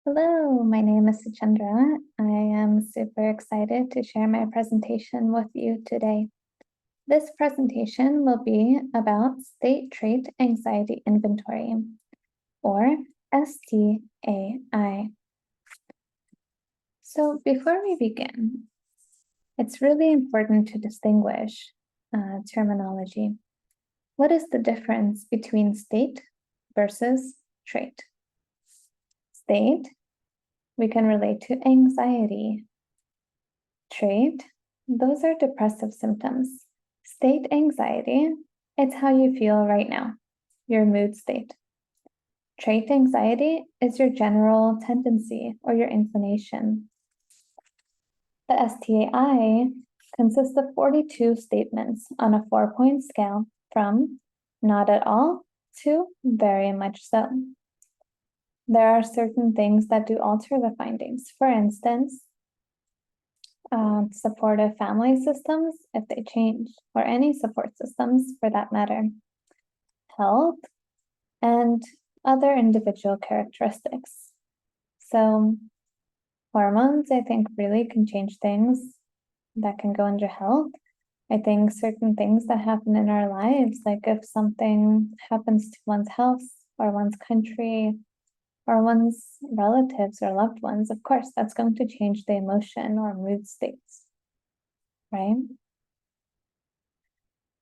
Hello, my name is Suchandra. I am super excited to share my presentation with you today. This presentation will be about State Trait Anxiety Inventory, or STAI. So before we begin, it's really important to distinguish terminology. What is the difference between state versus trait? State, we can relate to anxiety. Trait, those are depressive symptoms. State anxiety, it's how you feel right now, your mood state. Trait anxiety is your general tendency or your inclination. The STAI consists of 42 statements on a 4-point scale from not at all to very much so. There are certain things that do alter the findings. For instance, supportive family systems, if they change, or any support systems for that matter, health, and other individual characteristics. So hormones, I think, really can change things that can go under health. I think certain things that happen in our lives, like if something happens to one's house or one's country or one's relatives or loved ones, of course, that's going to change the emotion or mood states, right?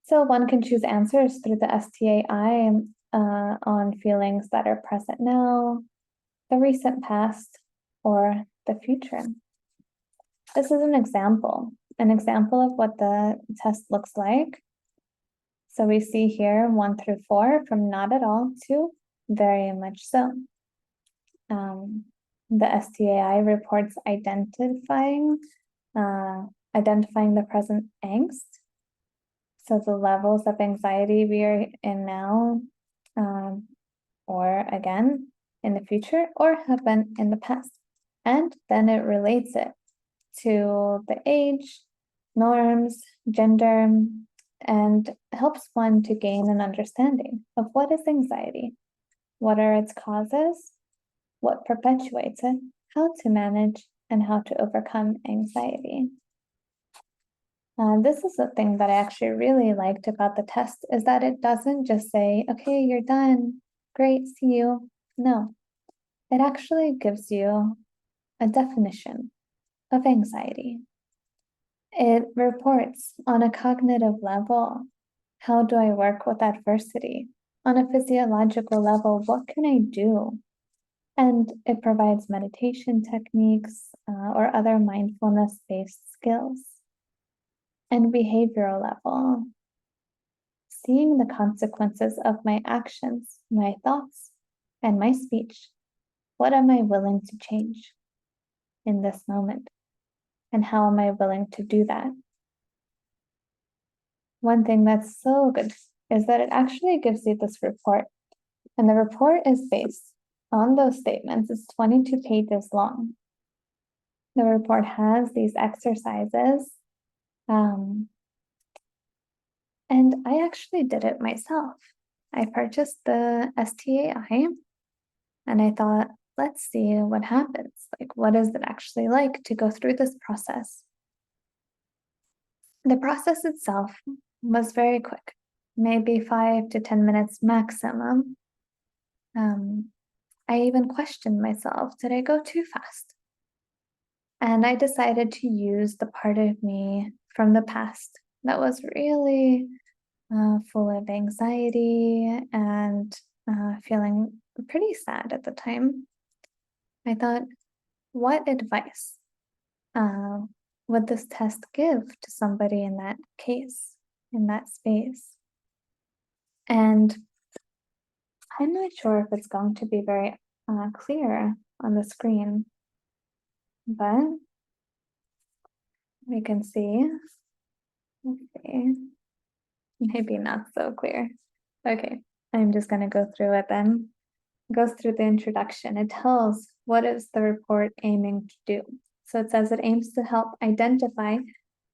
So one can choose answers through the STAI on feelings that are present now, the recent past, or the future. This is an example of what the test looks like. So we see here 1 through 4 from not at all to very much so. The STAI reports identifying the present angst. So the levels of anxiety we are in now, or again in the future, or have been in the past. And then it relates it to the age, norms, gender, and helps one to gain an understanding of what is anxiety, what are its causes, what perpetuates it, how to manage, and how to overcome anxiety. This is the thing that I actually really liked about the test, is that it doesn't just say, okay, you're done, great, see you. No, it actually gives you a definition of anxiety. It reports on a cognitive level, how do I work with adversity? On a physiological level, what can I do? And it provides meditation techniques or other mindfulness-based skills. And behavioral level, seeing the consequences of my actions, my thoughts, and my speech. What am I willing to change in this moment? And how am I willing to do that? One thing that's so good is that it actually gives you this report. And the report is based on those statements. It's 22 pages long. The report has these exercises. And I actually did it myself. I purchased the STAI and I thought, let's see what happens. Like, what is it actually like to go through this process? The process itself was very quick, maybe 5 to 10 minutes maximum. I even questioned myself, did I go too fast? And I decided to use the part of me from the past that was really full of anxiety and feeling pretty sad at the time. I thought, what advice would this test give to somebody in that case, in that space? And I'm not sure if it's going to be very clear on the screen, but we can see. Okay. Maybe not so clear. Okay, I'm just going to go through it then. It goes through the introduction. It tells what is the report aiming to do. So it says it aims to help identify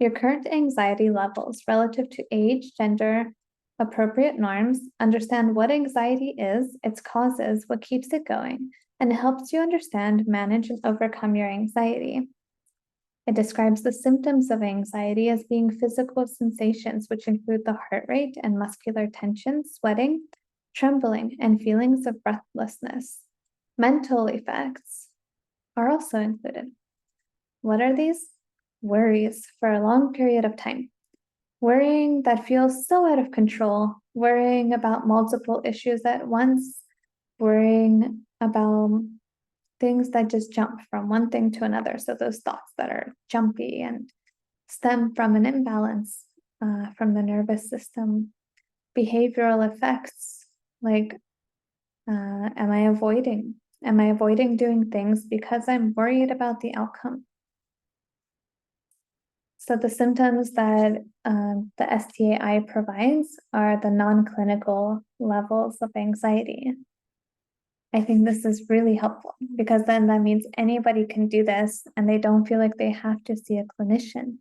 your current anxiety levels relative to age, gender, appropriate norms, understand what anxiety is, its causes, what keeps it going, and it helps you understand, manage, and overcome your anxiety. It describes the symptoms of anxiety as being physical sensations, which include the heart rate and muscular tension, sweating, trembling, and feelings of breathlessness. Mental effects are also included. What are these? Worries for a long period of time. Worrying that feels so out of control, worrying about multiple issues at once, worrying about things that just jump from one thing to another. So those thoughts that are jumpy and stem from an imbalance from the nervous system. Behavioral effects like, am I avoiding doing things because I'm worried about the outcome? So the symptoms that the STAI provides are the non-clinical levels of anxiety. I think this is really helpful because then that means anybody can do this and they don't feel like they have to see a clinician.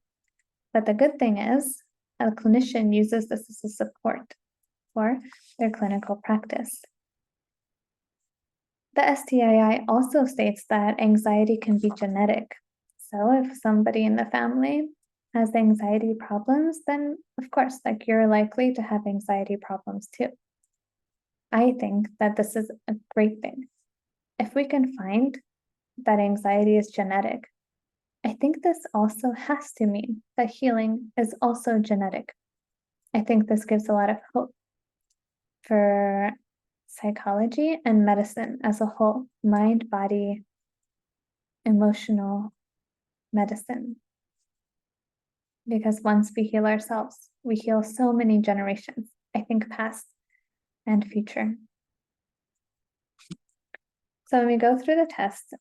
But the good thing is a clinician uses this as a support for their clinical practice. The STAI also states that anxiety can be genetic. So if somebody in the family has anxiety problems, then of course, like you're likely to have anxiety problems too. I think that this is a great thing. If we can find that anxiety is genetic, I think this also has to mean that healing is also genetic. I think this gives a lot of hope for psychology and medicine as a whole, mind, body, emotional medicine. Because once we heal ourselves, we heal so many generations, I think past and future. So when we go through the test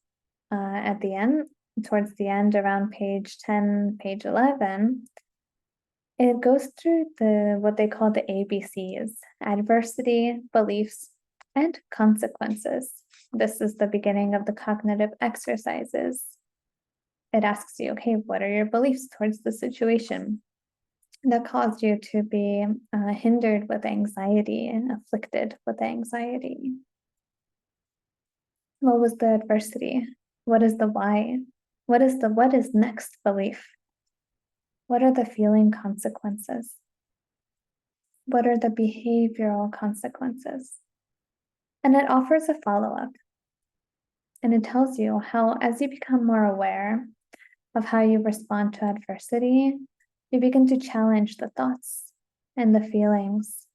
at the end, towards the end, around page 10, page 11, it goes through what they call the ABCs: adversity, beliefs, and consequences. This is the beginning of the cognitive exercises. It asks you, okay, what are your beliefs towards the situation that caused you to be hindered with anxiety and afflicted with anxiety? What was the adversity? What is the why? What is next belief? What are the feeling consequences? What are the behavioral consequences? And it offers a follow-up. And it tells you how, as you become more aware of how you respond to adversity, you begin to challenge the thoughts and the feelings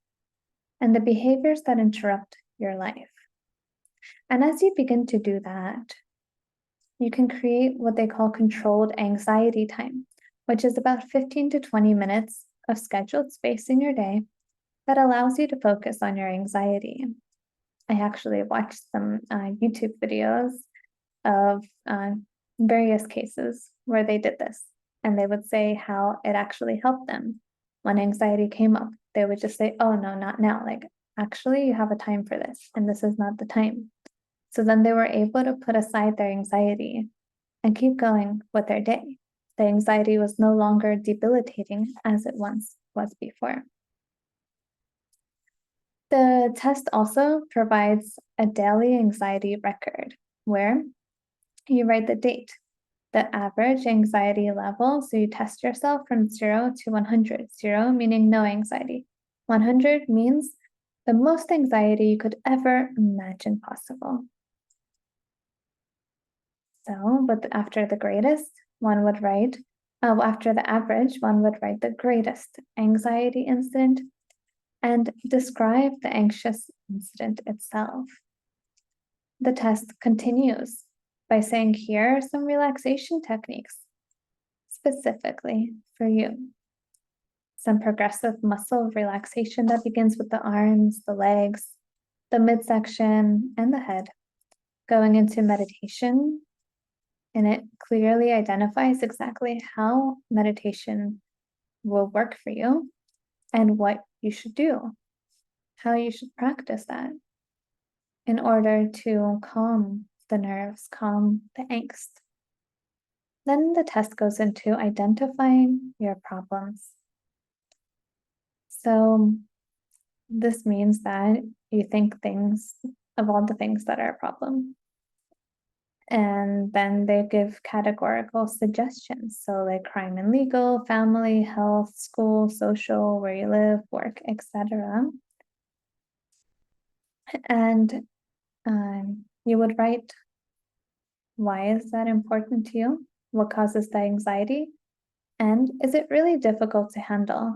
and the behaviors that interrupt your life. And as you begin to do that, you can create what they call controlled anxiety time, which is about 15 to 20 minutes of scheduled space in your day that allows you to focus on your anxiety. I actually watched some YouTube videos of various cases where they did this, and they would say how it actually helped them. When anxiety came up, they would just say, oh no, not now. Like, actually, you have a time for this, and this is not the time. So then they were able to put aside their anxiety and keep going with their day. The anxiety was no longer debilitating as it once was before. The test also provides a daily anxiety record where you write the date, the average anxiety level. So you test yourself from 0 to 100. 0 meaning no anxiety. 100 means the most anxiety you could ever imagine possible. So, but after the greatest, one would write, after the average, one would write the greatest anxiety incident and describe the anxious incident itself. The test continues by saying, here are some relaxation techniques specifically for you. Some progressive muscle relaxation that begins with the arms, the legs, the midsection, and the head. Going into meditation, and it clearly identifies exactly how meditation will work for you and what you should do, how you should practice that in order to calm the nerves, calm the angst. Then the test goes into identifying your problems. So this means that you think things of all the things that are a problem. And then they give categorical suggestions. So like crime and legal, family, health, school, social, where you live, work, etc. And you would write, why is that important to you? What causes the anxiety? And is it really difficult to handle?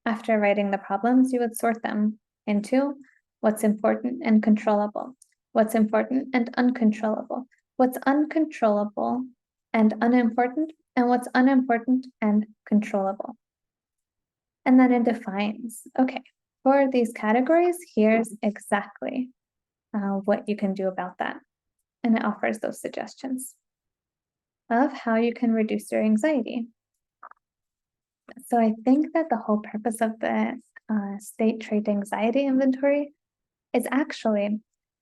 After writing the problems, you would sort them into what's important and controllable, what's important and uncontrollable, what's uncontrollable and unimportant, and what's unimportant and controllable. And then it defines, okay, for these categories, here's exactly what you can do about that. And it offers those suggestions of how you can reduce your anxiety. So I think that the whole purpose of the state trait anxiety inventory is actually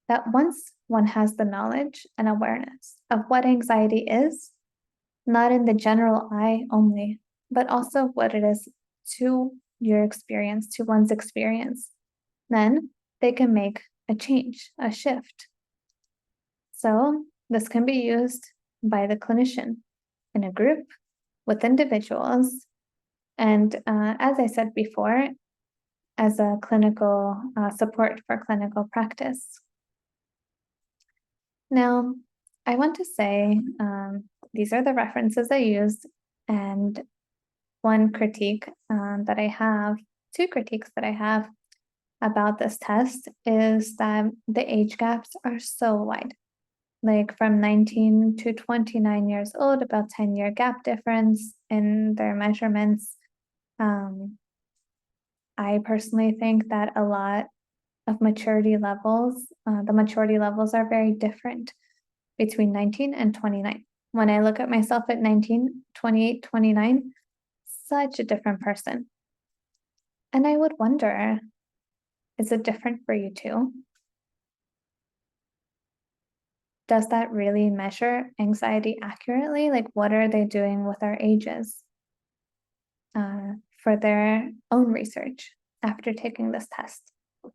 that once one has the knowledge and awareness of what anxiety is, not in the general eye only, but also what it is to your experience, to one's experience, then they can make a change, a shift. So this can be used by the clinician in a group with individuals. And as I said before, as a clinical support for clinical practice. Now, I want to say these are the references I used, and one critique that I have, two critiques that I have about this test is that the age gaps are so wide. Like from 19 to 29 years old, about 10-year gap difference in their measurements. I personally think that a lot of maturity levels, the maturity levels are very different between 19 and 29. When I look at myself at 19, 28, 29, such a different person. And I would wonder, is it different for you too? Does that really measure anxiety accurately? Like, what are they doing with our ages for their own research after taking this test?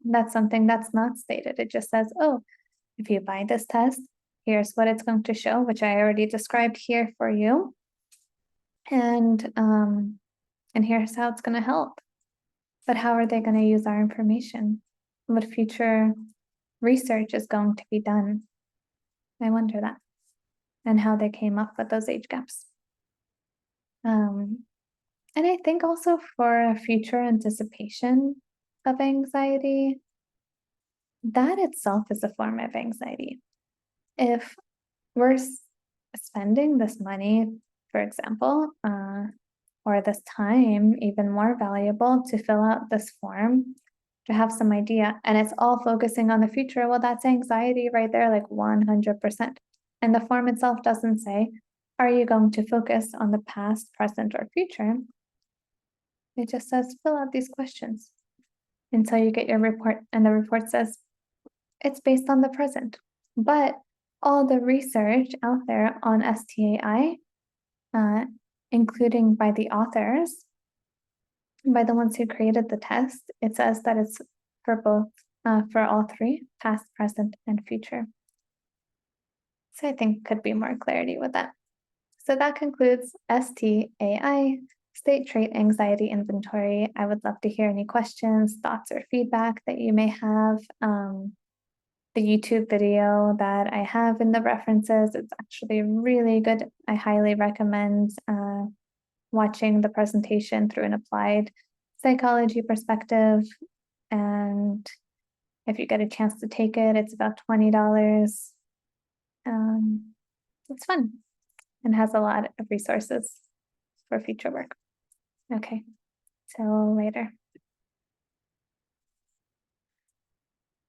That's something that's not stated. It just says, oh, if you buy this test, here's what it's going to show, which I already described here for you. And here's how it's going to help. But how are they going to use our information? What future research is going to be done? I wonder that. And how they came up with those age gaps. And I think also for future anticipation of anxiety, that itself is a form of anxiety. If we're spending this money, for example, or this time, even more valuable, to fill out this form, to have some idea, and it's all focusing on the future, well, that's anxiety right there, like 100%. And the form itself doesn't say, are you going to focus on the past, present, or future? It just says, fill out these questions until you get your report. And the report says, it's based on the present. But all the research out there on STAI, including by the authors, by the ones who created the test, it says that it's for both, for all three, past, present, and future. So I think could be more clarity with that. So that concludes STAI, State Trait Anxiety Inventory. I would love to hear any questions, thoughts, or feedback that you may have. The YouTube video that I have in the references, it's actually really good. I highly recommend watching the presentation through an applied psychology perspective. And if you get a chance to take it, it's about $20. It's fun and has a lot of resources for future work. Okay, till later.